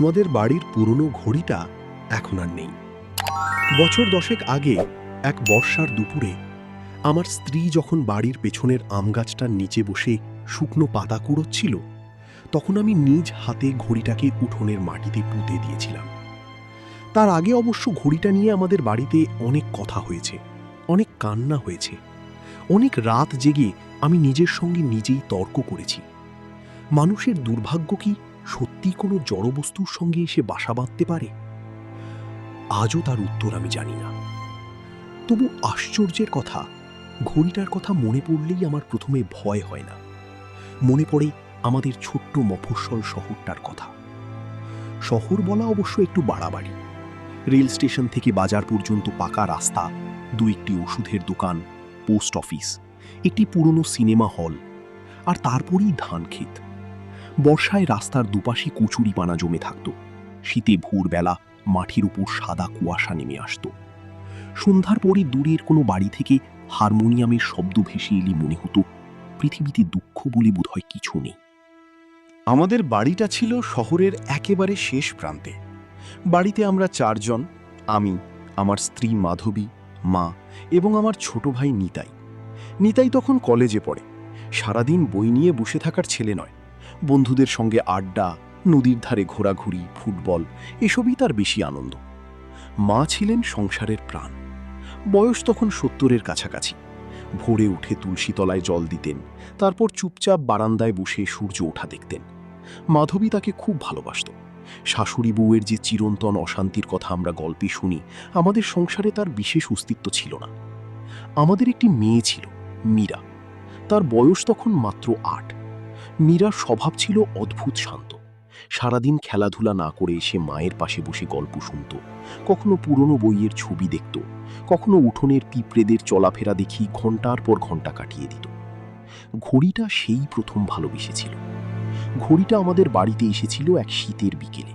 আমাদের বাড়ির পুরনো ঘড়িটা এখন আর নেই। বছর 10 আগে এক বর্ষার দুপুরে আমার স্ত্রী যখন বাড়ির পেছনের আম গাছটার নিচে বসে শুকনো পাতা কুড়োচ্ছিল, তখন আমি নিজ হাতে ঘড়িটাকে উঠোনের মাটিতে পুঁতে দিয়েছিলাম। তার আগে অবশ্য ঘড়িটা নিয়ে আমাদের বাড়িতে অনেক কথা হয়েছে, অনেক কান্না হয়েছে, অনেক রাত জেগে আমি নিজের সঙ্গে নিজেই তর্ক করেছি। মানুষের দুর্ভাগ্য কি সত্যি কোনো জড়বস্তুর সঙ্গে এসে বাসা বাঁধতে পারে? আজও তার উত্তর আমি জানি না। তবু আশ্চর্যের কথা, ঘড়িটার কথা মনে পড়লেই আমার প্রথমে ভয় হয় না। মনে পড়ে আমাদের ছোট্ট মফস্বল শহরটার কথা। শহর বলা অবশ্য একটু বাড়াবাড়ি। রেল স্টেশন থেকে বাজার পর্যন্ত পাকা রাস্তা, দু একটি ওষুধের দোকান, পোস্ট অফিস, একটি পুরনো সিনেমা হল, আর তারপরেই ধান ক্ষেত। বর্ষায় রাস্তার দুপাশে কচুরিপানা জমে থাকত। শীতে ভোরবেলা মাটির উপর সাদা কুয়াশা নেমে আসত। সন্ধ্যার পরে দূরের কোনো বাড়ি থেকে হারমোনিয়ামের শব্দ ভেসে এলে মনে হতো পৃথিবীতে দুঃখ বলে বোধহয় কিছু নেই। আমাদের বাড়িটা ছিল শহরের একেবারে শেষ প্রান্তে। বাড়িতে আমরা 4 জন, আমি, আমার স্ত্রী মাধবী, মা এবং আমার ছোট ভাই নিতাই। নিতাই তখন কলেজে পড়ে। সারাদিন বই নিয়ে বসে থাকার ছেলে নয়। বন্ধুদের সঙ্গে আড্ডা, নদীর ধারে ঘোরাঘুরি, ফুটবল, এসবই তার বেশি আনন্দ। মা ছিলেন সংসারের প্রাণ। বয়স তখন 70-এর কাছাকাছি। ভোরে উঠে তুলসীতলায় জল দিতেন, তারপর চুপচাপ বারান্দায় বসে সূর্য ওঠা দেখতেন। মাধবী তাকে খুব ভালোবাসত। শাশুড়ি বউয়ের যে চিরন্তন অশান্তির কথা আমরা গল্পে শুনি, আমাদের সংসারে তার বিশেষ অস্তিত্ব ছিল না। আমাদের একটি মেয়ে ছিল, মীরা। তার বয়স তখন মাত্র 8। মীরার স্বভাব ছিল অদ্ভুত শান্ত। সারাদিন খেলাধুলা না করে সে মায়ের পাশে বসে গল্প শুনত, কখনো পুরনো বইয়ের ছবি দেখত, কখনো উঠোনের পিঁপড়েদের চলাফেরা দেখি ঘন্টার পর ঘন্টা কাটিয়ে দিত। ঘড়িটা সেই প্রথম ভালোবেসেছিল। ঘড়িটা আমাদের বাড়িতে এসেছিল এক শীতের বিকেলে।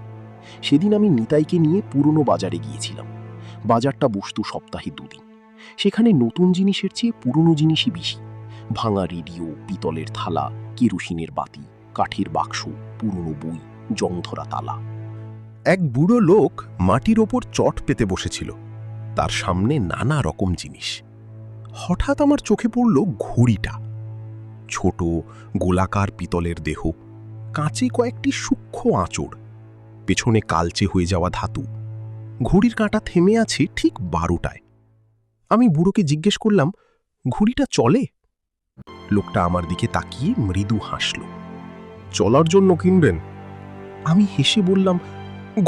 সেদিন আমি নিতাইকে নিয়ে পুরনো বাজারে গিয়েছিলাম। বাজারটা বসত সপ্তাহে 2 দিন। সেখানে নতুন জিনিসের চেয়ে পুরনো জিনিসই বেশি। ভাঙা রেডিও, পিতলের থালা, কেরোসিনের বাতি, কাঠের বাক্স, পুরনো বই, জংধরা তালা। এক বুড়ো লোক মাটির ওপর চট পেতে বসেছিল, তার সামনে নানা রকম জিনিস। হঠাৎ আমার চোখে পড়ল ঘড়িটা। ছোট গোলাকার পিতলের দেহ, কাঁচে কয়েকটি সূক্ষ্ম আঁচড়, পেছনে কালচে হয়ে যাওয়া ধাতু। ঘড়ির কাঁটা থেমে আছে ঠিক 12টায়। আমি বুড়োকে জিজ্ঞেস করলাম, ঘড়িটা চলে? লোকটা আমার দিকে তাকিয়ে মৃদু হাসল। চলার জন্য কিনবেন? আমি হেসে বললাম,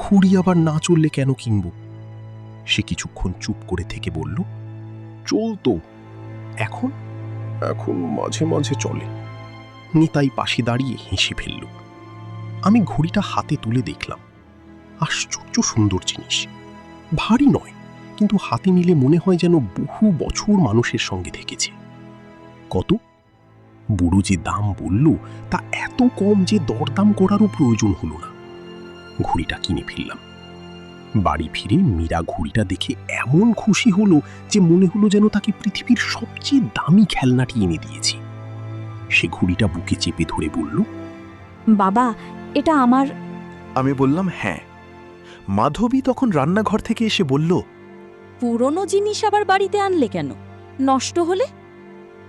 ঘড়ি আবার না চললে কেন কিনব? সে কিছুক্ষণ চুপ করে থেকে বলল, চলতো। এখন? এখন মাঝে মাঝে চলে। নিতাই পাশে দাঁড়িয়ে হেসে ফেলল। আমি ঘড়িটা হাতে তুলে দেখলাম। আশ্চর্য সুন্দর জিনিস। ভারী নয়, কিন্তু হাতে নিলে মনে হয় যেন বহু বছর মানুষের সঙ্গে থেকেছে। কত? বুড়ো যে দাম বলল তা এত কম যে দরদাম করারও প্রয়োজন হলো না। ঘড়িটা কিনে ফেললাম। বাড়ি ফিরে মীরা ঘড়িটা দেখে এমন খুশি হলো যে মনে হলো যেন তাকে পৃথিবীর সবচেয়ে দামি খেলনাটি এনে দিয়েছি। সে ঘড়িটা বুকে চেপে ধরে বলল, বাবা, এটা আমার। আমি বললাম হ্যাঁ। মাধবী তখন রান্নাঘর থেকে এসে বলল, পুরনো জিনিস আবার বাড়িতে আনলে কেন? নষ্ট হলে?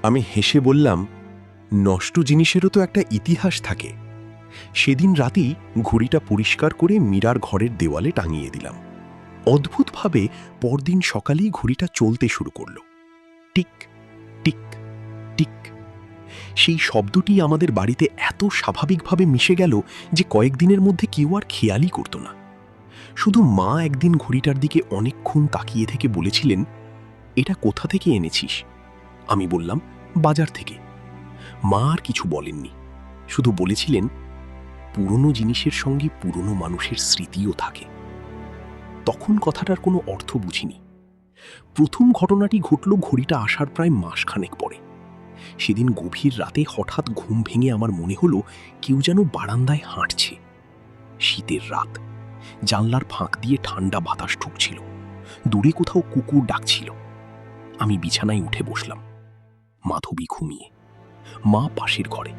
আমি হেসে বললাম, নষ্ট জিনিসেরও তো একটা ইতিহাস থাকে। সেদিন রাতেই ঘড়িটা পরিষ্কার করে মীরার ঘরের দেওয়ালে টাঙিয়ে দিলাম। অদ্ভুতভাবে পরদিন সকালেই ঘড়িটা চলতে শুরু করল। Tick tick tick. সেই শব্দটি আমাদের বাড়িতে এত স্বাভাবিকভাবে মিশে গেল যে কয়েকদিনের মধ্যে কেউ আর খেয়ালই করত না। শুধু মা একদিন ঘড়িটার দিকে অনেকক্ষণ তাকিয়ে থেকে বলেছিলেন, এটা কোথা থেকে এনেছিস? আমি বললাম, বাজার থেকে। মা আর কিছু বলেননি, শুধু বলেছিলেন, পুরনো জিনিসের সঙ্গে পুরনো মানুষের স্মৃতিও থাকে। তখন কথাটার কোনো অর্থ বুঝিনি। প্রথম ঘটনাটি ঘটল ঘড়িটা আসার প্রায় মাসখানেক পরে। সেদিন গভীর রাতে হঠাৎ ঘুম ভেঙে আমার মনে হলো কেউ যেন বারান্দায় হাঁটছে। শীতের রাত, জানলার ফাঁক দিয়ে ঠান্ডা বাতাস ঢুকছিল। দূরে কোথাও কুকুর ডাকছিল। আমি বিছানায় উঠে বসলাম। মাধবী ঘুমিয়ে, মা পাশের ঘরে।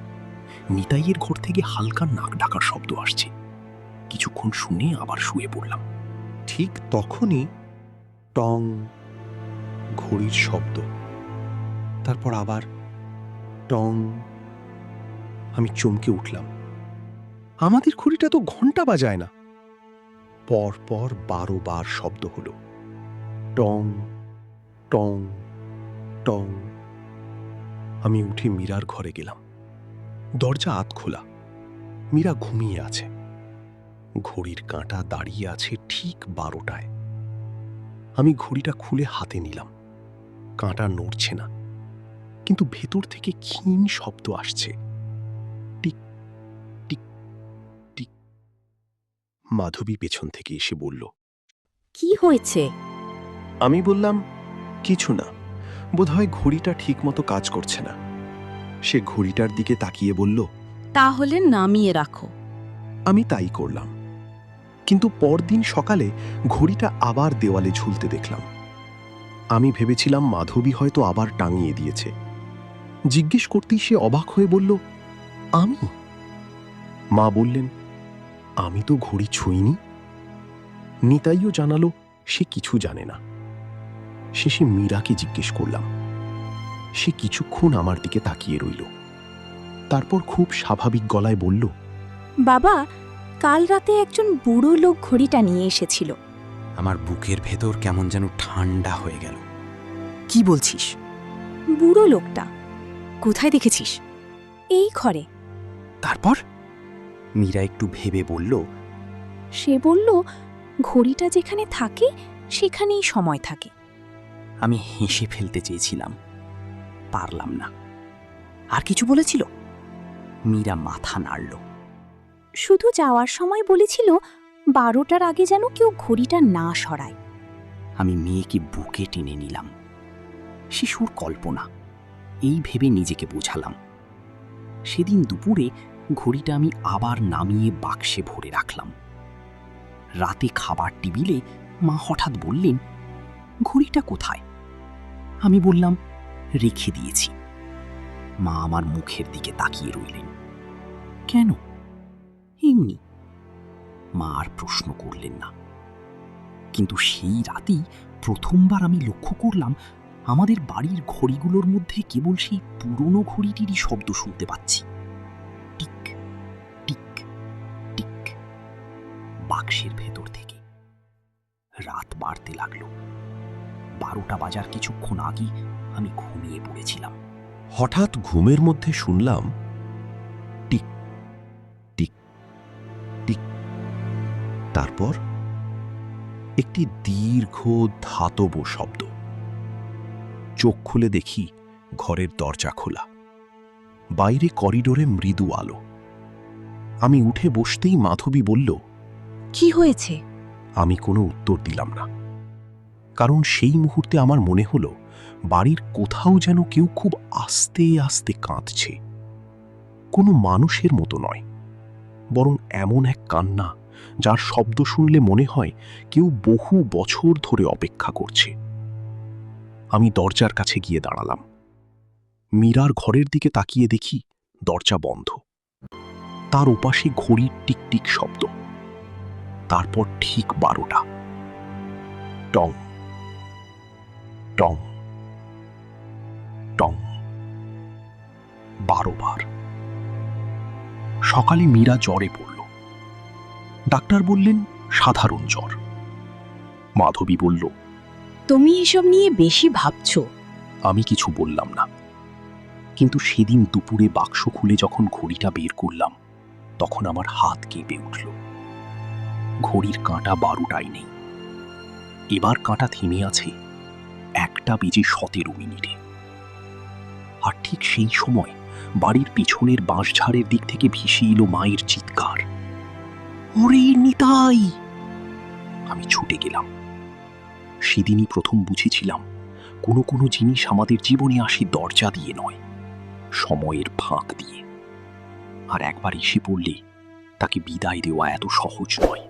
নিতাইয়ের ঘর থেকে হালকা নাক ডাকার শব্দ আসছে। কিছুক্ষণ শুনে আবার শুয়ে পড়লাম। ঠিক তখনই টং ঘড়ির শব্দ, তারপর আবার টং। আমি চমকে উঠলাম। আমাদের ঘড়িটা তো ঘন্টা বাজায় না। পর পর 12 বার শব্দ হলো, টং টং টং। আমি উঠে মীরার ঘরে গেলাম। দরজা আধ খোলা, মীরা ঘুমিয়ে আছে। ঘড়ির কাঁটা দাঁড়িয়ে আছে ঠিক 12টায়। আমি ঘড়িটা খুলে হাতে নিলাম। কাঁটা নড়ছে না, কিন্তু ভেতর থেকে ক্ষীণ শব্দ আসছে, টিক টিক টিক। মাধবী পেছন থেকে এসে বলল। কি হয়েছে? আমি বললাম, কিছু না, বোধহয় ঘড়িটা ঠিকমতো কাজ করছে না। সে ঘড়িটার দিকে তাকিয়ে বলল, তাহলে নামিয়ে রাখো। আমি তাই করলাম। কিন্তু পরদিন সকালে ঘড়িটা আবার দেওয়ালে ঝুলতে দেখলাম। আমি ভেবেছিলাম মাধবী হয়তো আবার টাঙিয়ে দিয়েছে। জিজ্ঞেস করতেই সে অবাক হয়ে বলল, আমি? মা বললেন, আমি তো ঘড়ি ছুঁইনি। নিতাইও জানালো সে কিছু জানে না। শেষে মীরাকে জিজ্ঞেস করলাম। সে কিছুক্ষণ আমার দিকে তাকিয়ে রইল, তারপর খুব স্বাভাবিক গলায় বলল, বাবা, কাল রাতে একজন বুড়ো লোক ঘড়িটা নিয়ে এসেছিল। আমার বুকের ভেতর কেমন যেন ঠান্ডা হয়ে গেল। কি বলছিস? বুড়ো লোকটা কোথায় দেখেছিস? এই ঘরে। তারপর মীরা একটু ভেবে বলল, সে বলল, ঘড়িটা যেখানে থাকে সেখানেই সময় থাকে। আমি হেসে ফেলতে চেয়েছিলাম, পারলাম না। আর কিছু বলেছিল? মীরা মাথা নাড়ল। শুধু যাওয়ার সময় বলেছিল 12টার আগে যেন কেউ ঘড়িটা না সরায়। আমি মেয়েকে বুকে টেনে নিলাম। শিশুর কল্পনা, এই ভেবে নিজেকে বোঝালাম। সেদিন দুপুরে ঘড়িটা আমি আবার নামিয়ে বাক্সে ভরে রাখলাম। রাতে খাবার টেবিলে মা হঠাৎ বললেন, ঘড়িটা কোথায়? আমি বললাম, রেখে দিয়েছি। মা আমার মুখের দিকে তাকিয়ে রইলেন। কেন? এমনি। মা আর প্রশ্ন করলেন না। কিন্তু সেই রাতেই প্রথমবার আমি লক্ষ্য করলাম আমাদের বাড়ির ঘড়িগুলোর মধ্যে কেবল সেই পুরনো ঘড়িটিরই শব্দ শুনতে পাচ্ছি, টিক টিক টিক, বাক্সের ভেতর থেকে। রাত বাড়তে লাগলো। 12টা বাজার কিছুক্ষণ আগে আমি ঘুমিয়ে পড়েছিলাম। হঠাৎ ঘুমের মধ্যে শুনলাম টিক টিক টিক। তারপর একটি দীর্ঘ ধাতব শব্দ। চোখ খুলে দেখি ঘরের দরজা খোলা, বাইরে করিডোরে মৃদু আলো। আমি উঠে বসতেই মাধবী বলল, কি হয়েছে? আমি কোনো উত্তর দিলাম না, কারণ সেই মুহূর্তে আমার মনে হলো বাড়ির কোথাও যেন কেউ খুব আস্তে আস্তে কাঁদছে। কোনো মানুষের মতো নয়, বরং এমন এক কান্না যার শব্দ শুনলে মনে হয় কেউ বহু বছর ধরে অপেক্ষা করছে। আমি দরজার কাছে গিয়ে দাঁড়ালাম। মীরার ঘরের দিকে তাকিয়ে দেখি দরজা বন্ধ। তার ওপাশে ঘড়ির টিকটিক শব্দ। তারপর ঠিক 12টা। টং টং টং, 12 বার। সকালে মীরা জ্বরে পড়ল। ডাক্তার বললেন সাধারণ জ্বর। মাধবী বলল, তুমি এসব নিয়ে বেশি ভাবছো। আমি কিছু বললাম না। কিন্তু সেদিন দুপুরে বাক্স খুলে যখন ঘড়িটা বের করলাম, তখন আমার হাত কেঁপে উঠল। ঘড়ির কাঁটা 12টায় নেই। এবার কাঁটা থেমে আছে 1:17 আর ঠিক সেই সময় বাড়ির পিছনের বাঁশঝাড়ের দিক থেকে ভেসে এলো মায়ের চিৎকার, ওরে নিতাই! আমি ছুটে গেলাম। সেদিনই প্রথম বুঝেছিলাম কোনো কোনো জিনিস আমাদের জীবনে আসে দরজা দিয়ে নয়, সময়ের ফাঁক দিয়ে। আর একবার এসে পড়লে তাকে বিদায় দেওয়া এত সহজ নয়।